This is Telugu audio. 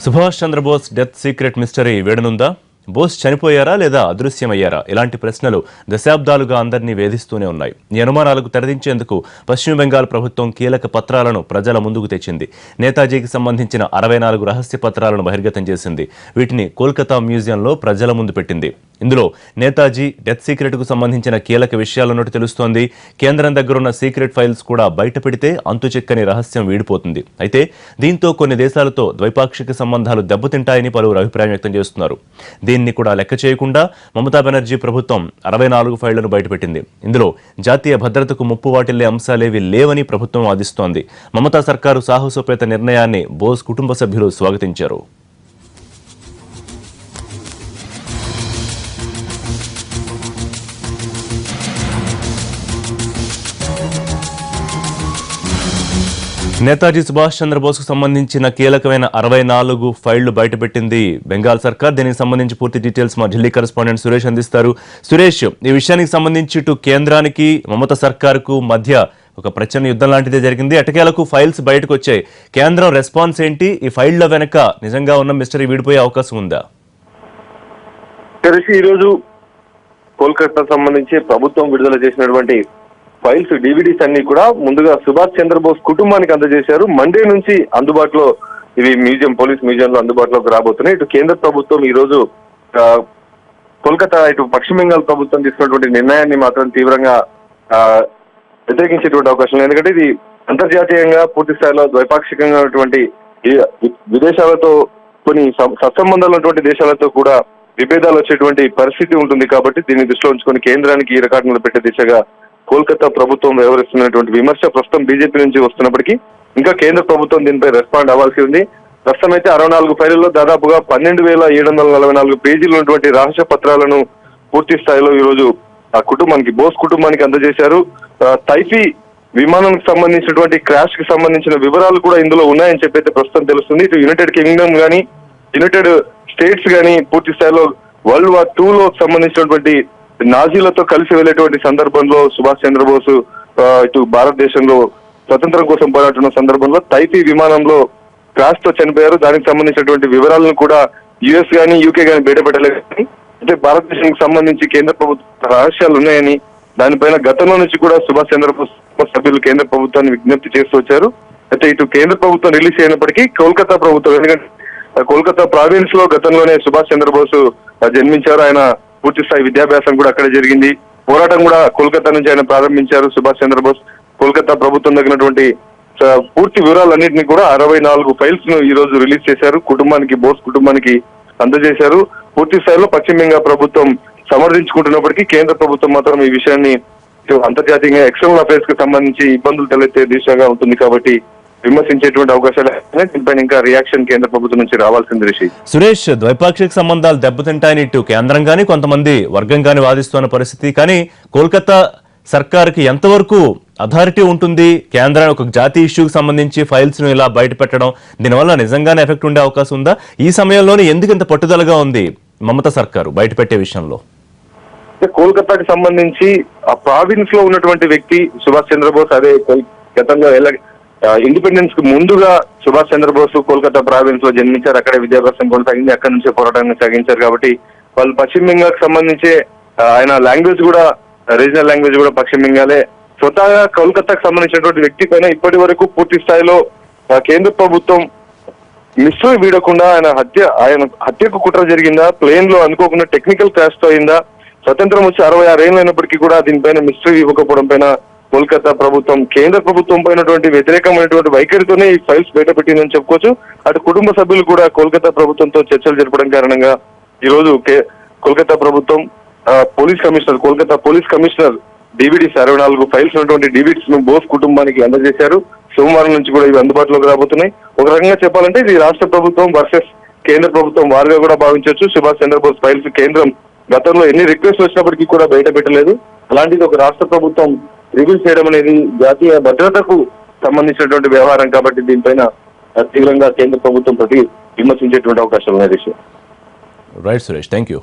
Subhash Chandrabose death secret mystery వేడనుందా? బోస్ చనిపోయారా లేదా అదృశ్యమయ్యారా? ఇలాంటి ప్రశ్నలు దశాబ్దాలుగా అందరినీ వేధిస్తూనే ఉన్నాయి. ఈ అనుమానాలకు తెరదించేందుకు పశ్చిమ బెంగాల్ ప్రభుత్వం కీలక పత్రాలను ప్రజల ముందుకు తెచ్చింది. నేతాజీకి సంబంధించిన 64 రహస్య పత్రాలను బహిర్గతం చేసింది. వీటిని కోల్కతా మ్యూజియంలో ప్రజల ముందు పెట్టింది. ఇందులో నేతాజీ డెత్ సీక్రెట్కు సంబంధించిన కీలక విషయాలున్నట్టు తెలుస్తోంది. కేంద్రం దగ్గరున్న సీక్రెట్ ఫైల్స్ కూడా బయట పెడితే అంతుచిక్కని రహస్యం వీడిపోతుంది. అయితే దీంతో కొన్ని దేశాలతో ద్వైపాక్షిక సంబంధాలు దెబ్బతింటాయని పలువురు అభిప్రాయం వ్యక్తం చేస్తున్నారు. దీన్ని కూడా లెక్క చేయకుండా మమతా బెనర్జీ ప్రభుత్వం 64 ఫైళ్లను బయటపెట్టింది. ఇందులో జాతీయ భద్రతకు ముప్పు వాటిల్లే అంశాలేవి లేవని ప్రభుత్వం వాదిస్తోంది. మమతా సర్కారు సాహసోపేత నిర్ణయాన్ని బోస్ కుటుంబ సభ్యులు స్వాగతించారు. నేతాజీ సుభాష్ చంద్రబోస్కు సంబంధించిన కీలకమైన 64 ఫైళ్లు బయటపెట్టింది బెంగాల్ సర్కార్. దీనికి సంబంధించి పూర్తి డీటెయిల్స్ మా ఢిల్లీ కరెస్పాండెంట్ సురేష్ అందిస్తారు. సురేష్, ఈ విషయానికి సంబంధించి ఇటు కేంద్రానికి మమతా సర్కార్కు మధ్య ఒక ప్రచన్న యుద్ధం లాంటిదే జరిగింది. ఎటకేలకు ఫైల్స్ బయటకు వచ్చాయి. కేంద్రం రెస్పాన్స్ ఏంటి? ఈ ఫైళ్ల వెనక నిజంగా ఉన్న మిస్టరీ వీడిపోయే అవకాశం ఉందా? ఈరోజు కోల్కతా సంబంధించి ప్రభుత్వం విడుదల చేసినటువంటి ఫైల్స్, డివిడీస్ అన్ని కూడా ముందుగా సుభాష్ చంద్రబోస్ కుటుంబానికి అందజేశారు. మండే నుంచి అందుబాటులో ఇవి పోలీస్ మ్యూజియంలో అందుబాటులోకి రాబోతున్నాయి. ఇటు కేంద్ర ప్రభుత్వం ఈ రోజు కోల్కతా, ఇటు పశ్చిమ బెంగాల్ ప్రభుత్వం తీసుకున్నటువంటి నిర్ణయాన్ని మాత్రం తీవ్రంగా వ్యతిరేకించేటువంటి అవకాశం ఉంది. ఎందుకంటే ఇది అంతర్జాతీయంగా పూర్తి స్థాయిలో ద్వైపాక్షికంగా ఉన్నటువంటి విదేశాలతో కొన్ని సత్సంబంధాలు ఉన్నటువంటి దేశాలతో కూడా విభేదాలు వచ్చేటువంటి పరిస్థితి ఉంటుంది. కాబట్టి దీన్ని దృష్టిలో ఉంచుకొని కేంద్రానికి ఈ రికార్డులు పెట్టే దిశగా కోల్కతా ప్రభుత్వం వ్యవహరిస్తున్నటువంటి విమర్శ ప్రస్తుతం బీజేపీ నుంచి వస్తున్నప్పటికీ ఇంకా కేంద్ర ప్రభుత్వం దీనిపై రెస్పాండ్ అవ్వాల్సి ఉంది. ప్రస్తుతం అయితే 64 ఫైళ్లలో దాదాపుగా 12,744 పేజీలు ఉన్నటువంటి రహస్య పత్రాలను పూర్తి స్థాయిలో ఈ రోజు ఆ కుటుంబానికి, బోస్ కుటుంబానికి అందజేశారు. తైఫీ విమానానికి సంబంధించినటువంటి క్రాష్ కి సంబంధించిన వివరాలు కూడా ఇందులో ఉన్నాయని చెప్పైతే ప్రస్తుతం తెలుస్తుంది. ఇటు యునైటెడ్ కింగ్డమ్ గానీ, యునైటెడ్ స్టేట్స్ గానీ పూర్తి స్థాయిలో వరల్డ్ వార్ 2లో సంబంధించినటువంటి నాజీలతో కలిసి వెళ్లేటువంటి సందర్భంలో సుభాష్ చంద్రబోస్ ఇటు భారతదేశంలో స్వతంత్రం కోసం పోరాడుతున్న సందర్భంలో తైఫీ విమానంలో క్రాష్ తో చనిపోయారు. దానికి సంబంధించినటువంటి వివరాలను కూడా యుఎస్ గానీ, యూకే గానీ బయటపెట్టలేదు. అంటే భారతదేశానికి సంబంధించి కేంద్ర ప్రభుత్వ రహస్యాలు ఉన్నాయని దానిపైన గతంలో నుంచి కూడా సుభాష్ చంద్రబోస్ సభ్యులు కేంద్ర ప్రభుత్వాన్ని విజ్ఞప్తి చేస్తూ వచ్చారు. అయితే ఇటు కేంద్ర ప్రభుత్వం రిలీజ్ అయినప్పటికీ కోల్కతా ప్రభుత్వం, ఎందుకంటే కోల్కతా ప్రావిన్స్ లో గతంలోనే సుభాష్ చంద్రబోస్ జన్మించారు. ఆయన పూర్తి స్థాయి విద్యాభ్యాసం కూడా అక్కడే జరిగింది. పోరాటం కూడా కోల్కతా నుంచి ఆయన ప్రారంభించారు సుభాష్ చంద్రబోస్. కోల్కతా ప్రభుత్వం తగినటువంటి పూర్తి వివరాలన్నింటినీ కూడా 64 ఫైల్స్ ను ఈ రోజు రిలీజ్ చేశారు. కుటుంబానికి, బోస్ కుటుంబానికి అందజేశారు. పూర్తి స్థాయిలో పశ్చిమ బెంగాల్ ప్రభుత్వం సమర్థించుకుంటున్నప్పటికీ కేంద్ర ప్రభుత్వం మాత్రం ఈ విషయాన్ని అంతర్జాతీయంగా ఎక్స్టర్నల్ అఫైర్స్ కి సంబంధించి ఇబ్బందులు తలెత్తే దిశగా ఉంటుంది కాబట్టి విమర్శించేటువంటి అవకాశాలు దీనిపైన ఇంకా రియాక్షన్ కేంద్ర ప్రభుత్వం నుంచి రావాల్సింది. రిషి, సురేష్, ద్వైపాక్షిక సంబంధాలు దెబ్బతింటాయని ఇటు కేంద్రం గానీ కొంతమంది వర్గం గానీ వాదిస్తున్న పరిస్థితి. కానీ కోల్కతా సర్కార్కి ఎంతవరకు అథారిటీ ఉంటుంది? కేంద్రానికి ఒక జాతీయ ఇష్యూకి సంబంధించి ఫైల్స్ ను ఇలా బయట పెట్టడం, దీనివల్ల నిజంగానే ఎఫెక్ట్ ఉండే అవకాశం ఉందా? ఈ సమయంలోనే ఎందుకు ఇంత పట్టుదలగా ఉంది మమతా సర్కారు బయట పెట్టే విషయంలో? కోల్కతాకి సంబంధించి ఆ ప్రావిన్స్ లో ఉన్నటువంటి వ్యక్తి సుభాష్ చంద్రబోస్. అదే గతంలో ఇండిపెండెన్స్ కు ముందుగా సుభాష్ చంద్రబోస్ కోల్కతా ప్రావిన్స్ లో జన్మించారు. అక్కడే విద్యాభ్యాసం కొనసాగింది, అక్కడి నుంచే పోరాటాన్ని సాగించారు. కాబట్టి వాళ్ళు పశ్చిమ బెంగాల్ కి సంబంధించి ఆయన లాంగ్వేజ్ కూడా, రీజనల్ లాంగ్వేజ్ కూడా పశ్చిమ బెంగాలే. స్వతహాగా కోల్కతాకు సంబంధించినటువంటి వ్యక్తి పైన ఇప్పటి వరకు పూర్తి స్థాయిలో కేంద్ర ప్రభుత్వం మిస్టరీ వీడకుండా ఆయన హత్యకు కుట్ర జరిగిందా, ప్లేన్ లో అనుకోకుండా టెక్నికల్ క్రాష్ తో అయిందా, స్వతంత్రం వచ్చి 66 ఏళ్ళు అయినప్పటికీ కూడా దీనిపైన మిస్టరీ ఇవ్వకపోవడం పైన కోల్కతా ప్రభుత్వం కేంద్ర ప్రభుత్వం పైనటువంటి వ్యతిరేకమైనటువంటి వైఖరితోనే ఈ ఫైల్స్ బయట పెట్టిందని చెప్పుకోవచ్చు. అటు కుటుంబ సభ్యులు కూడా కోల్కతా ప్రభుత్వంతో చర్చలు జరపడం కారణంగా ఈ రోజు కోల్కతా ప్రభుత్వం Kolkata police commissioner DVDs 64 files ఉన్నటువంటి డివిడీస్ ను బోస్ కుటుంబానికి అందజేశారు. సోమవారం నుంచి కూడా ఇవి అందుబాటులోకి రాబోతున్నాయి. ఒక రకంగా చెప్పాలంటే ఇది రాష్ట్ర ప్రభుత్వం వర్సెస్ కేంద్ర ప్రభుత్వం వారుగా కూడా భావించవచ్చు. సుభాష్ చంద్రబోస్ ఫైల్స్ కేంద్రం గతంలో ఎన్ని రిక్వెస్ట్ వచ్చినప్పటికీ కూడా బయట పెట్టలేదు. అలాంటిది ఒక రాష్ట్ర ప్రభుత్వం రివీల్ చేయడం అనేది జాతీయ భద్రతకు సంబంధించినటువంటి వ్యవహారం కాబట్టి దీనిపైన తీవ్రంగా కేంద్ర ప్రభుత్వం ప్రతి విమర్శించేటువంటి అవకాశాలు ఉన్నాయి. Right Suresh, thank you.